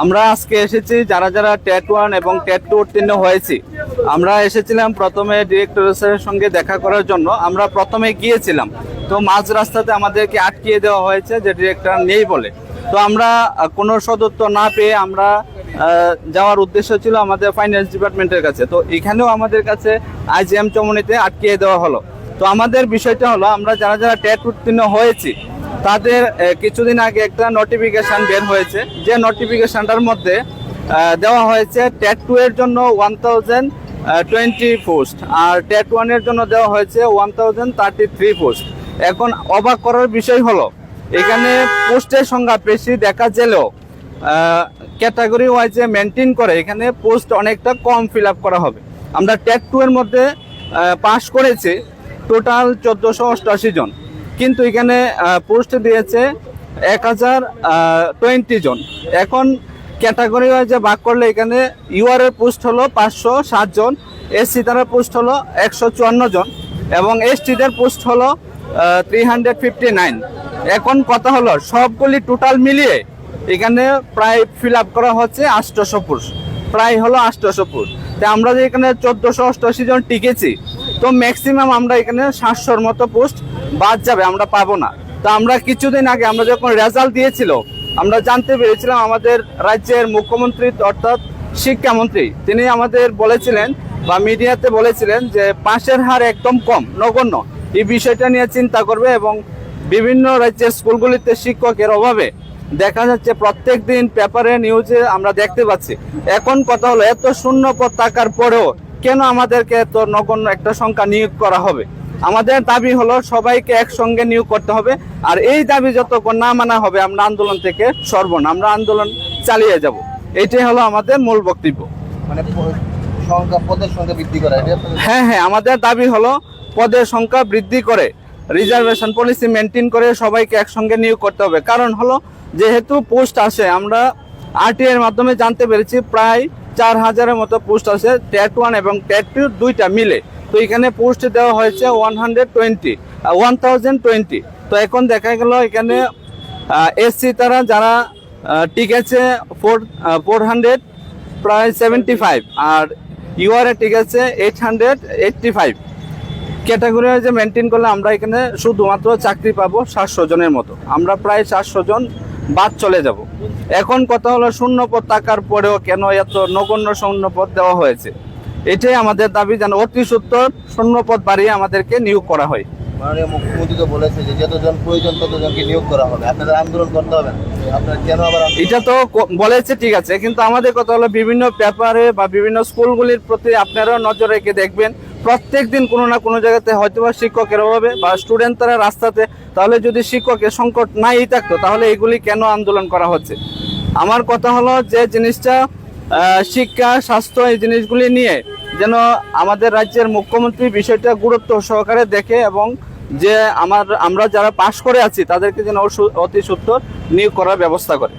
আমরা আজকে এসেছি যারা যারা টেট 1 এবং টেট 2 উত্তীর্ণ হয়েছি। আমরা এসেছিলাম প্রথমে ডিরেক্টর স্যারের সঙ্গে দেখা করার জন্য। আমরা প্রথমে গিয়েছিলাম, তো মাঝ রাস্তাতে আমাদেরকে আটকিয়ে দেওয়া হয়েছে যে ডিরেক্টর নেই বলে। তো আমরা কোনো সদুত্তর না পেয়ে আমরা যাওয়ার উদ্দেশ্য ছিল আমাদের ফাইন্যান্স ডিপার্টমেন্টের কাছে। তো এখানেও আমাদের কাছে IGM চমনিতে আটকিয়ে দেওয়া হলো। তো আমাদের বিষয়টা হলো, আমরা যারা যারা টেট উত্তীর্ণ হয়েছি তাদের কিছুদিন আগে একটা নোটিফিকেশন বের হয়েছে, যে নোটিফিকেশনটার মধ্যে দেওয়া হয়েছে টেট 2 এর জন্য 1020 পোস্ট, আর টেট 1 এর জন্য দেওয়া হয়েছে 1033 পোস্ট। এখন অবাক করার বিষয় হলো, এখানে পোস্টের সংখ্যা বেশি দেখা গেলেও ক্যাটাগরি ওয়াইজে মেনটেন করে এখানে পোস্ট অনেকটা কম ফিল আপ করা হবে। আমরা টেট 2 এর মধ্যে পাস করেছি টোটাল 1488 জন, কিন্তু এখানে পোস্ট দিয়েছে 1020 জন। এখন ক্যাটাগরি ওয়াইজে ভাগ করলে এখানে ইউআর এর পোস্ট হলো 507 জন, এসসি তার পোস্ট হলো 154 জন এবং এসটিদের পোস্ট হলো 359। এখন কথা হলো সবগুলি টোটাল মিলিয়ে এখানে প্রায় ফিল আপ করা হচ্ছে 800 পোস্ট, প্রায় হলো 800 পোস্ট। তো আমরা যে এখানে 1488 জন টিকেছি, তো ম্যাক্সিমাম আমরা এখানে 700-র মতো পোস্ট বাদ যাবে, আমরা পাবো না। তো আমরা কিছুদিন আগে আমরা যখন রেজাল্ট দিয়েছিল, আমরা জানতে পেরেছিলাম আমাদের রাজ্যের মুখ্যমন্ত্রী অর্থাৎ শিক্ষামন্ত্রী তিনি আমাদের বলেছিলেন বা মিডিয়াতে বলেছিলেন যে পাশের হার একদম কম, নগণ্য। এই বিষয়টা নিয়ে চিন্তা করবে এবং বিভিন্ন রাজ্যের স্কুলগুলিতে শিক্ষকের অভাবে দেখা যাচ্ছে প্রত্যেক দিন পেপারে নিউজে আমরা দেখতে পাচ্ছি। এখন কথা হলো, এত শূন্য পদ থাকার পরেও কেন আমাদেরকে এত নগণ্য একটা সংখ্যা নিয়োগ করা হবে? আমাদের দাবি হলো সবাইকে একসঙ্গে নিয়োগ করতে হবে, আর এই দাবি যতক্ষণ না মানা হবে আমরা আন্দোলন থেকে সরব না, আমরা আন্দোলন চালিয়ে যাব। এটাই হলো আমাদের মূল বক্তব্য। মানে পদের সংখ্যা বৃদ্ধি করা। হ্যাঁ, আমাদের দাবি হলো পদের সংখ্যা বৃদ্ধি করে রিজার্ভেশন পলিসি মেনটেন করে সবাইকে একসঙ্গে নিয়োগ করতে হবে। কারণ হলো, যেহেতু পোস্ট আসে, আমরা RTI এর মাধ্যমে জানতে পেরেছি প্রায় 4000-এর মতো পোস্ট আছে টেট 1 এবং টেট 2 দুইটা মিলে। তো এখানে পোস্ট দেওয়া হয়েছে 1020। তো এখন দেখা গেল এখানে এসসি তারা যারা টিকেছে 400 প্রায় 75, আর ইউআরএ টিকেছে 885। ক্যাটাগরি যে মেনটেন করলে আমরা এখানে শুধুমাত্র চাকরি পাবো 700 জনের মতো, আমরা প্রায় 400 জন বাদ চলে যাব। এখন কথা হলো, শূন্য পদ থাকার পরেও কেন এত নগণ্য শূন্য পদ দেওয়া হয়েছে? এটাই আমাদের দাবি, যেন অতি সত্বর শূন্য পদ বাড়িয়ে আমাদেরকে নিয়োগ করা হয়। মাননীয় মুখ্যমন্ত্রী তো বলেছে যে যতজন প্রয়োজন ততজনকে নিয়োগ করা হবে, আপনাদের আন্দোলন করতে হবে। আপনারা কেন আবার এটা তো বলেছে, ঠিক আছে, কিন্তু আমাদের কথা হলো বিভিন্ন পেপারে বা বিভিন্ন স্কুলগুলির প্রতি আপনারাও নজর রেখে দেখবেন, প্রত্যেক দিন কোনো না কোনো জায়গাতে হয়তো বা শিক্ষকের অভাবে বা স্টুডেন্ট তারা রাস্তাতে, তাহলে যদি শিক্ষকের সংকট নাই থাকতো তাহলে এগুলি কেন আন্দোলন করা হচ্ছে? আমার কথা হলো যে জিনিসটা শিক্ষা, স্বাস্থ্য, এই জিনিসগুলি নিয়ে যেন আমাদের রাজ্যের মুখ্যমন্ত্রী বিষয়টা গুরুত্ব সহকারে দেখে এবং যে আমরা যারা পাশ করে আছি তাদেরকে যেন অতি সত্বর নিয়োগ করার ব্যবস্থা করে।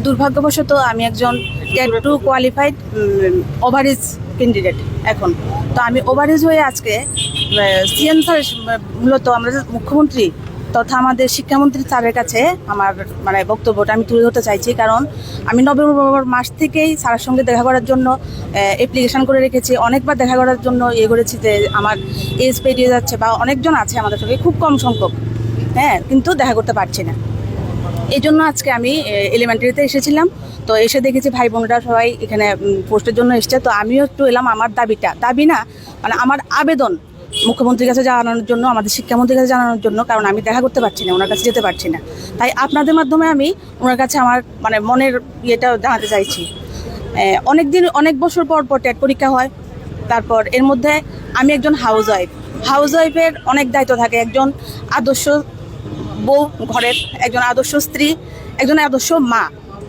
দুর্ভাগ্যবশত আমি একজন টেট 2 কোয়ালিফাইড ওভারেজ ক্যান্ডিডেট। এখন তো আমি ওভারেজ হয়ে আজকে সিএম স্যার, মূলত আমরা মুখ্যমন্ত্রী তথা আমাদের শিক্ষামন্ত্রী স্যারের কাছে আমার বক্তব্যটা আমি তুলে ধরতে চাইছি। কারণ আমি নভেম্বর মাস থেকেই স্যারের সঙ্গে দেখা করার জন্য অ্যাপ্লিকেশান করে রেখেছি, অনেকবার দেখা করার জন্য করেছি যে আমার এজ পেরিয়ে যাচ্ছে বা অনেকজন আছে আমাদের সঙ্গে, খুব কম সংখ্যক, কিন্তু দেখা করতে পারছি না। এই জন্য আজকে আমি এলিমেন্টারিতে এসেছিলাম। তো এসে দেখেছি ভাই বোনরা সবাই এখানে পোস্টের জন্য এসছে। তো আমিও একটু এলাম আমার দাবি না, আমার আবেদন মুখ্যমন্ত্রীর কাছে জানানোর জন্য, আমাদের শিক্ষামন্ত্রীর কাছে জানানোর জন্য। কারণ আমি দেখা করতে পারছি না, ওনার কাছে যেতে পারছি না। তাই আপনাদের মাধ্যমে আমি ওনার কাছে আমার মনের ইয়েটা জানাতে চাইছি। অনেক বছর পর টেট পরীক্ষা হয়, তারপর এর মধ্যে আমি একজন হাউসওয়াইফের অনেক দায়িত্ব থাকে। একজন আদর্শ বউ ঘরের, একজন আদর্শ স্ত্রী, একজন আদর্শ মা,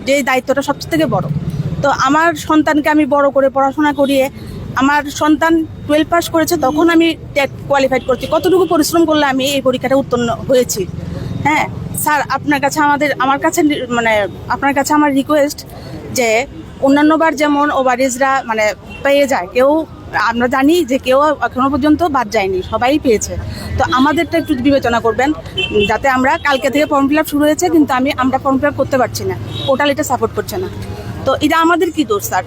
যে দায়িত্বটা সবচেয়ে থেকে বড়। তো আমার সন্তানকে আমি বড় করে পড়াশোনা করিয়ে, আমার সন্তান 12 পাস করেছে তখন আমি টেট কোয়ালিফাইড করছি। কতটুকু পরিশ্রম করলে আমি এই পরীক্ষাটা উত্তীর্ণ হয়েছি। স্যার, আপনার কাছে আপনার কাছে আমার রিকোয়েস্ট যে অন্যান্যবার যেমন ওভারেজরা পেয়ে যায়, কেউ আমরা জানি যে কেউ এখনো পর্যন্ত বাদ যায়নি, সবাই পেয়েছে। তো আমাদেরটা একটু বিবেচনা করবেন, যাতে আমরা কালকে থেকে ফর্ম ফিল আপ শুরু হয়েছে কিন্তু আমরা ফর্ম ফিল আপ করতে পারছি না। পোর্টাল এটা সাপোর্ট করছে না। তো এটা আমাদের কি দোষ স্যার?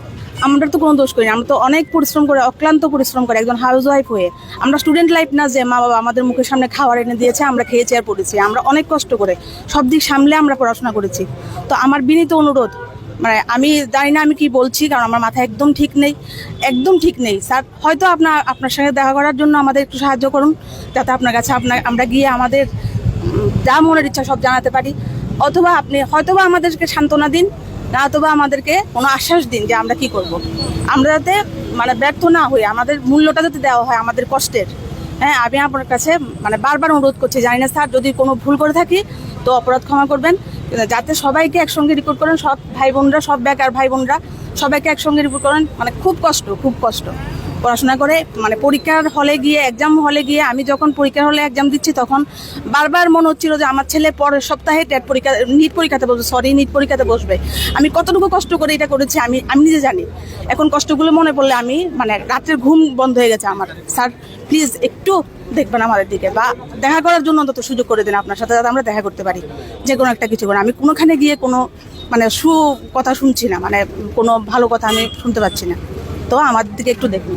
আমরা তো কোনো দোষ করি না, আমরা তো অনেক পরিশ্রম করে, অক্লান্ত পরিশ্রম করে একজন হাউস ওয়াইফ হয়ে, আমরা স্টুডেন্ট লাইফ না যে মা বাবা আমাদের মুখের সামনে খাবার এনে দিয়েছে, আমরা খেয়েছি আর পড়েছি। আমরা অনেক কষ্ট করে সব দিক সামলে আমরা পড়াশোনা করেছি। তো আমার বিনীত অনুরোধ, মানে আমি জানি না আমি কি বলছি, কারণ আমার মাথা একদম ঠিক নেই, একদম ঠিক নেই স্যার। হয়তো আপনার সঙ্গে দেখা করার জন্য আমাদের একটু সাহায্য করুন, যাতে আপনার কাছে আমরা গিয়ে আমাদের যা মনের ইচ্ছা সব জানাতে পারি। অথবা আপনি হয়তোবা আমাদেরকে সান্ত্বনা দিন, না অথবা আমাদেরকে কোনো আশ্বাস দিন যে আমরা কি করব। আমরা যাতে মানে ব্যর্থ না হই, আমাদের মূল্যটা যাতে দেওয়া হয় আমাদের কষ্টের। হ্যাঁ, আমি আপনার কাছে মানে বারবার অনুরোধ করছি, জানি না স্যার যদি কোনো ভুল করে থাকি তো অপরাধ ক্ষমা করবেন, যাতে সবাইকে একসঙ্গে রিপোর্ট করেন, সব ভাই বোনরা, সব বেকার ভাই বোনরা সবাইকে একসঙ্গে রিপোর্ট করেন। মানে খুব কষ্ট পড়াশোনা করে, মানে পরীক্ষার হলে গিয়ে, এক্সাম হলে গিয়ে, আমি যখন পরীক্ষার হলে এক্সাম দিচ্ছি তখন বারবার মনে হচ্ছিল যে আমার ছেলে পরের সপ্তাহে নিট পরীক্ষাতে বসবে। আমি কতটুকু কষ্ট করে এটা করেছি আমি নিজে জানি। এখন কষ্টগুলো মনে পড়লে আমি মানে রাতের ঘুম বন্ধ হয়ে গেছে আমার। স্যার প্লিজ একটু দেখবেন আমাদের দিকে, বা দেখা করার জন্য অন্তত সুযোগ করে দিন আপনার সাথে, যাতে আমরা দেখা করতে পারি যে কোনো একটা কিছু করে। আমি কোনোখানে গিয়ে কোনো মানে কথা শুনছি না, মানে কোনো ভালো কথা আমি শুনতে পাচ্ছি না। তো আমাদের দিকে একটু দেখুন।